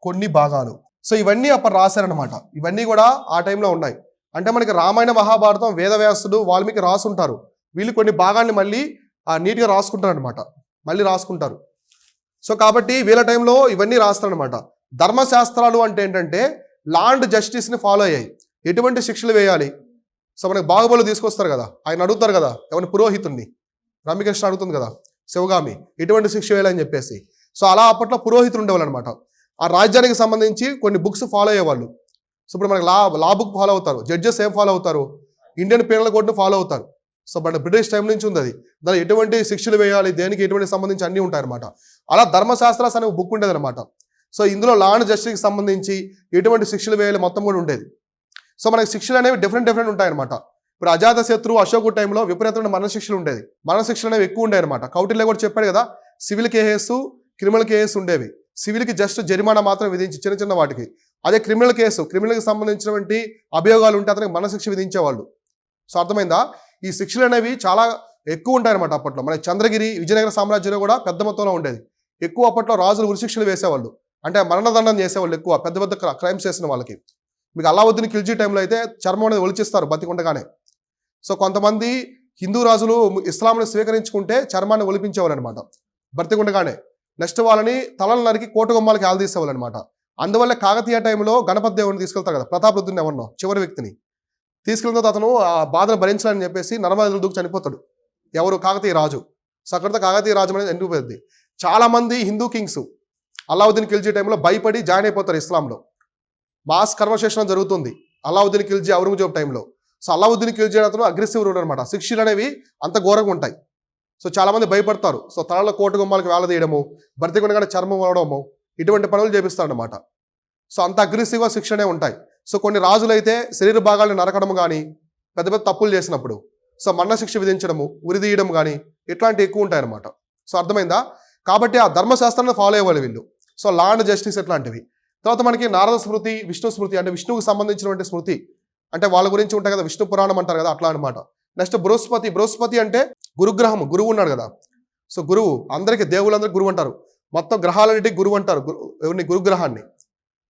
కొన్ని భాగాలు. సో ఇవన్నీ అప్పుడు రాశారనమాట. ఇవన్నీ కూడా ఆ టైంలో ఉన్నాయి. అంటే మనకి రామాయణ మహాభారతం వేదవ్యాసుడు వాల్మీకి రాసుంటారు, వీళ్ళు కొన్ని భాగాన్ని మళ్ళీ నీట్గా రాసుకుంటారు అనమాట, మళ్ళీ రాసుకుంటారు. సో కాబట్టి వీళ్ళ టైంలో ఇవన్నీ రాస్తారనమాట. ధర్మశాస్త్రాలు అంటే ఏంటంటే లా అండ్ జస్టిస్ని ఫాలో అయ్యాయి, ఎటువంటి శిక్షలు వేయాలి. సో మనకి బాహుబలి తీసుకొస్తారు కదా, ఆయన అడుగుతారు కదా ఎవరిని, పురోహితుడిని, రమ్యకృష్ణ అడుగుతుంది కదా శివగామి, ఎటువంటి శిక్ష వేయాలని చెప్పేసి. సో అలా అప్పట్లో పురోహితులు ఉండేవాళ్ళు అనమాట. ఆ రాజ్యానికి సంబంధించి కొన్ని బుక్స్ ఫాలో అయ్యేవాళ్ళు. సో ఇప్పుడు మనకి లా బుక్ ఫాలో అవుతారు, జడ్జెస్ ఏం ఫాలో అవుతారు, ఇండియన్ పీనల్ కోడ్ని ఫాలో అవుతారు. సో బట్ బ్రిటిష్ టైం నుంచి ఉంది అది, దాని ఎటువంటి శిక్షలు వేయాలి, దేనికి ఎటువంటి సంబంధించి అన్నీ ఉంటాయన్నమాట. అలా ధర్మశాస్త్రాస్ అనే బుక్ ఉండేది అనమాట. సో ఇందులో లా అండ్ జస్టిస్కి సంబంధించి ఎటువంటి శిక్షలు వేయాలి మొత్తం కూడా ఉండేది. సో మనకి శిక్షలు అనేవి డిఫరెంట్ ఉంటాయన్నమాట. ఇప్పుడు అజాత శత్రువు అశోకు టైంలో విపరీతమైన మరణశిక్షలు ఉండేది, మరణశిక్షలు అనేవి ఎక్కువ ఉండేవి అనమాట. కౌటిల్య కూడా చెప్పాడు కదా, సివిల్ కేసెస్, క్రిమినల్ కేసెస్ ఉండేవి. సివిల్కి జస్ట్ జరిమానా మాత్రం విధించి చిన్న వాటికి, అదే క్రిమినల్కి సంబంధించినటువంటి అభియోగాలు ఉంటే అతనికి మరణశిక్ష విధించేవాళ్ళు. సో అర్థమైందా? ఈ శిక్షలు అనేవి చాలా ఎక్కువ ఉంటాయన్నమాట అప్పట్లో. మన చంద్రగిరి, విజయనగర సామ్రాజ్యంలో కూడా పెద్ద మొత్తంలో ఉండేది. ఎక్కువ అప్పట్లో రాజులు ఉరిశిక్షలు వేసేవాళ్ళు, అంటే మరణదండం చేసేవాళ్ళు ఎక్కువ పెద్ద క్రైమ్స్ చేసిన వాళ్ళకి. మీకు అల్లావుద్దీన్ ఖిల్జీ టైంలో అయితే చర్మం అనేది ఒలిచిస్తారు బతికుండగానే. సో కొంతమంది హిందూ రాజులు ఇస్లాంని స్వీకరించుకుంటే చర్మాన్ని ఒలిపించేవాళ్ళు అనమాట బ్రతికుండగానే. నెక్స్ట్ వాళ్ళని తలలు నరికి కోటగుమ్మాలకి ఆలదీసేవాళ్ళు అనమాట. అందువల్ల కాకతీయ టైంలో గణపతి దేవుని తీసుకెళ్తారు కదా, ప్రతాపరుద్రుని ఎవరినో చివరి వ్యక్తిని తీసుకెళ్ళిన తర్వాత అతను ఆ బాధను భరించాలని చెప్పేసి నర్మదా దూకి చనిపోతాడు, ఎవరు, కాకతీయ రాజు. సో అక్కడితో కాకతీయ రాజు అనేది ఎండిపోయింది. చాలా మంది హిందూ కింగ్స్ అల్లావుద్దీన్ ఖిల్జీ టైంలో భయపడి జాయిన్ అయిపోతారు ఇస్లాంలో. మాస్ కన్వర్సేషన్ జరుగుతుంది అల్లావుద్దీన్ ఖిల్జీ, ఔరంగజేబు టైంలో. సో అల్లావుద్దీన్ ఖిల్జీ అతను అగ్రెసివ్ రూలర్ అనమాట. శిక్షలు అనేవి అంత ఘోరంగా ఉంటాయి. సో చాలా మంది భయపడతారు. సో తలలో కోటగుమ్మాలకు వేలదీయడము, బ్రతికుండగానే చర్మం వలడము, ఇటువంటి పనులు చేపిస్తారనమాట. సో అంత అగ్రెసివ్గా శిక్షనే ఉంటాయి. సో కొన్ని రాజులైతే శరీర భాగాలను నరకడం కానీ, పెద్ద తప్పులు చేసినప్పుడు సో మరణశిక్ష విధించడము, ఉరిదీయడం కానీ ఇట్లాంటివి ఎక్కువ ఉంటాయన్నమాట. సో అర్థమైందా? కాబట్టి ఆ ధర్మశాస్త్రాన్ని ఫాలో అయ్యేవాళ్ళు వీళ్ళు. సో లా అండ్ జస్టిస్ ఇట్లాంటివి. తర్వాత మనకి నారద స్మృతి, విష్ణు స్మృతి, అంటే విష్ణువుకి సంబంధించినటువంటి స్మృతి, అంటే వాళ్ళ గురించి ఉంటాయి కదా, విష్ణు పురాణం అంటారు కదా, అట్లా అనమాట. నెక్స్ట్ బృహస్పతి అంటే గురుగ్రహం, గురువు ఉన్నాడు కదా. సో గురువు అందరికీ, దేవుళ్ళందరికీ గురువు అంటారు, మొత్తం గ్రహాలన్నిటికీ గురువు అంటారు ఎవరిని, గురుగ్రహాన్ని.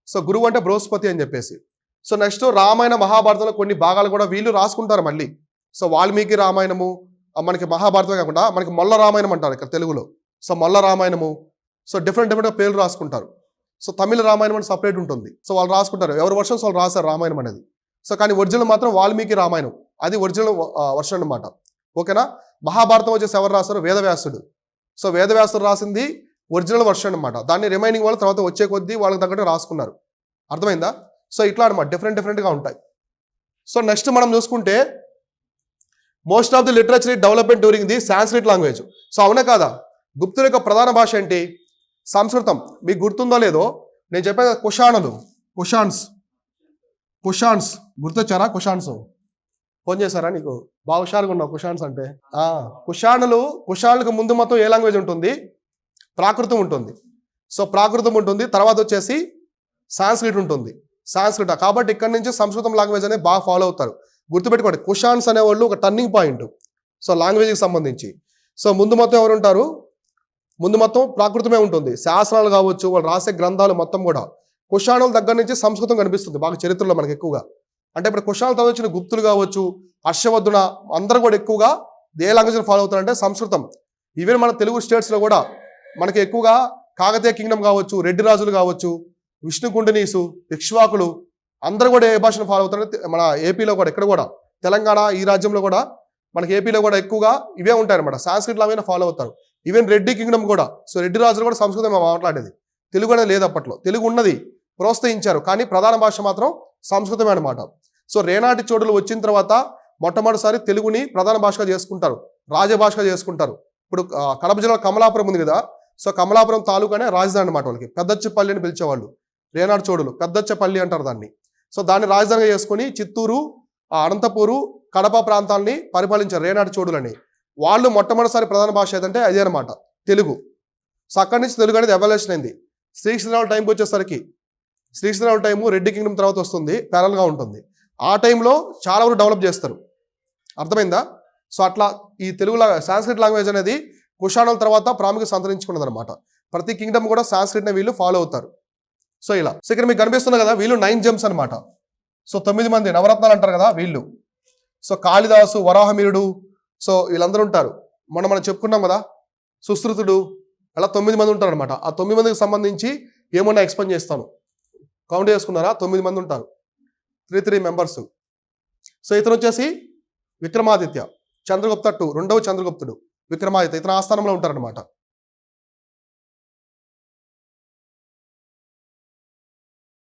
సో గురువు అంటే బృహస్పతి అని చెప్పేసి. సో నెక్స్ట్ రామాయణ మహాభారతంలో కొన్ని భాగాలు కూడా వీళ్ళు రాసుకుంటారు మళ్ళీ. సో వాల్మీకి రామాయణము, మనకి మహాభారతమే కాకుండా మనకి మొల్ల రామాయణం అంటారు ఇక్కడ తెలుగులో. సో మొల్ల రామాయణము, సో డిఫరెంట్ పేర్లు రాసుకుంటారు. సో తమిళ రామాయణం అని సపరేట్ ఉంటుంది. సో వాళ్ళు రాసుకుంటారు, ఎవరి వర్షన్స్ వాళ్ళు రాశారు రామాయణం అనేది. సో కానీ ఒరిజినల్ మాత్రం వాల్మీకి రామాయణం, అది ఒరిజినల్ వర్షన్ అనమాట. ఓకేనా. మహాభారతం వచ్చేసి ఎవరు రాశారు? వేదవ్యాసుడు. సో వేదవ్యాసుడు రాసింది ఒరిజినల్ వర్షన్ అనమాట. దాన్ని రిమైనింగ్ వాళ్ళు తర్వాత వచ్చే కొద్దీ వాళ్ళకి తగ్గట్టు రాసుకున్నారు. అర్థమైందా? సో ఇట్లా అనమాట, డిఫరెంట్గా ఉంటాయి. సో నెక్స్ట్ మనం చూసుకుంటే most of the literature development during the Sanskrit language. So అవునా కాదా? గుప్తుల యొక్క ప్రధాన భాష ఏంటి? సంస్కృతం. మీకు గుర్తుందో లేదో నేను చెప్పాను, కుషాన్స్ గుర్తొచ్చారా? ఫోన్ చేశారా నీకు? బాగా హుషారుగా ఉన్నావు కుషాన్స్ అంటే. కుషాణులకు ముందు మొత్తం ఏ లాంగ్వేజ్ ఉంటుంది? ప్రాకృతం ఉంటుంది. సో ప్రాకృతం ఉంటుంది, తర్వాత వచ్చేసి సాంస్క్రిట్ ఉంటుంది. కాబట్టి ఇక్కడ నుంచి సంస్కృతం లాంగ్వేజ్ అనేది బాగా ఫాలో అవుతారు. గుర్తుపెట్టుకోండి, కుషాన్స్ అనేవాళ్ళు ఒక టర్నింగ్ పాయింట్ సో లాంగ్వేజ్కి సంబంధించి. సో ముందు మొత్తం ఎవరు ఉంటారు? ముందు మొత్తం ప్రాకృతమే ఉంటుంది. శాస్త్రాలు కావచ్చు, వాళ్ళు రాసే గ్రంథాలు మొత్తం కూడా కుషాణుల దగ్గర నుంచి సంస్కృతం కనిపిస్తుంది బాగా చరిత్రలో మనకి ఎక్కువగా. అంటే ఇప్పుడు కుషాణుల తర్వాత వచ్చిన గుప్తులు కావచ్చు, హర్షవర్ధున, అందరూ కూడా ఎక్కువగా ఏ లాంగ్వేజ్ ఫాలో అవుతారంటే సంస్కృతం. ఈవెన్ మన తెలుగు స్టేట్స్లో కూడా మనకి ఎక్కువగా కాకతీయ కింగ్డమ్ కావచ్చు, రెడ్డి రాజులు కావచ్చు, విష్ణుకుండినీసు, ఇక్ష్వాకులు, అందరూ కూడా ఏ భాషను ఫాలో అవుతారంటే మన ఏపీలో కూడా, ఇక్కడ కూడా తెలంగాణ ఈ రాజ్యంలో కూడా మనకి ఏపీలో కూడా ఎక్కువగా ఇవే ఉంటాయన్నమాట. సాంస్క్రిట్ లాంగ్వేజ్ ఫాలో అవుతారు. ఈవెన్ రెడ్డి కింగ్డమ్ కూడా, సో రెడ్డి రాజులు కూడా సంస్కృతం మాట్లాడేది. తెలుగు అనేది లేదు అప్పట్లో. తెలుగు ఉన్నది, ప్రోత్సహించారు, కానీ ప్రధాన భాష మాత్రం సంస్కృతమే అనమాట. సో రేనాటి చోడులు వచ్చిన తర్వాత మొట్టమొదటిసారి తెలుగుని ప్రధాన భాషగా చేసుకుంటారు, రాజభాషగా చేసుకుంటారు. ఇప్పుడు కడప జిల్లా కమలాపురం ఉంది కదా, సో కమలాపురం తాలూకానే రాజధాని అనమాట. వాళ్ళకి పెద్దచ్చపల్లి అని పిలిచేవాళ్ళు రేనాటి చోడులు, పెద్దచ్చపల్లి అంటారు దాన్ని. సో దాన్ని రాజధానిగా చేసుకుని చిత్తూరు, అనంతపూరు, కడప ప్రాంతాలని పరిపాలించారు రేనాటి చోడులని. వాళ్ళు మొట్టమొదటిసారి ప్రధాన భాష ఏదంటే అదే అనమాట, తెలుగు. సో అక్కడి నుంచి తెలుగు అనేది ఎవల్యూషన్ అయింది. శ్రీకృష్ణదేవరాయల టైంకి వచ్చేసరికి, శ్రీకృష్ణదేవరాయల టైము రెడ్డి కింగ్డమ్ తర్వాత వస్తుంది, ప్యారల్గా ఉంటుంది. ఆ టైంలో చాలా వరకు డెవలప్ చేస్తారు. అర్థమైందా? సో అట్లా ఈ తెలుగు సాంస్క్రిట్ లాంగ్వేజ్ అనేది కుషాణుల తర్వాత ప్రాముఖ్యత సంతరించుకున్నది అనమాట. ప్రతి కింగ్డమ్ కూడా సాంస్క్రిట్ని వీళ్ళు ఫాలో అవుతారు. సో ఇలా. సో ఇక్కడ మీకు కనిపిస్తుంది కదా, వీళ్ళు 9 జెమ్స్ అనమాట. సో 9 మంది నవరత్నాలు అంటారు కదా వీళ్ళు. సో కాళిదాసు, వరాహమిరుడు, సో వీళ్ళందరూ ఉంటారు. మనం చెప్పుకున్నాం కదా, సుశ్రుతుడు, అలా 9 మంది ఉంటారు అనమాట. ఆ 9 మందికి సంబంధించి ఏమన్నా ఎక్స్ప్లెయిన్ చేస్తాను. కౌంట్ చేసుకున్నారా? 9 మంది ఉంటారు, 3 మెంబర్స్. సో ఇతను వచ్చేసి విక్రమాదిత్య, చంద్రగుప్త 2, రెండవ చంద్రగుప్తుడు విక్రమాదిత్య, ఇతను ఆస్థానంలో ఉంటారనమాట.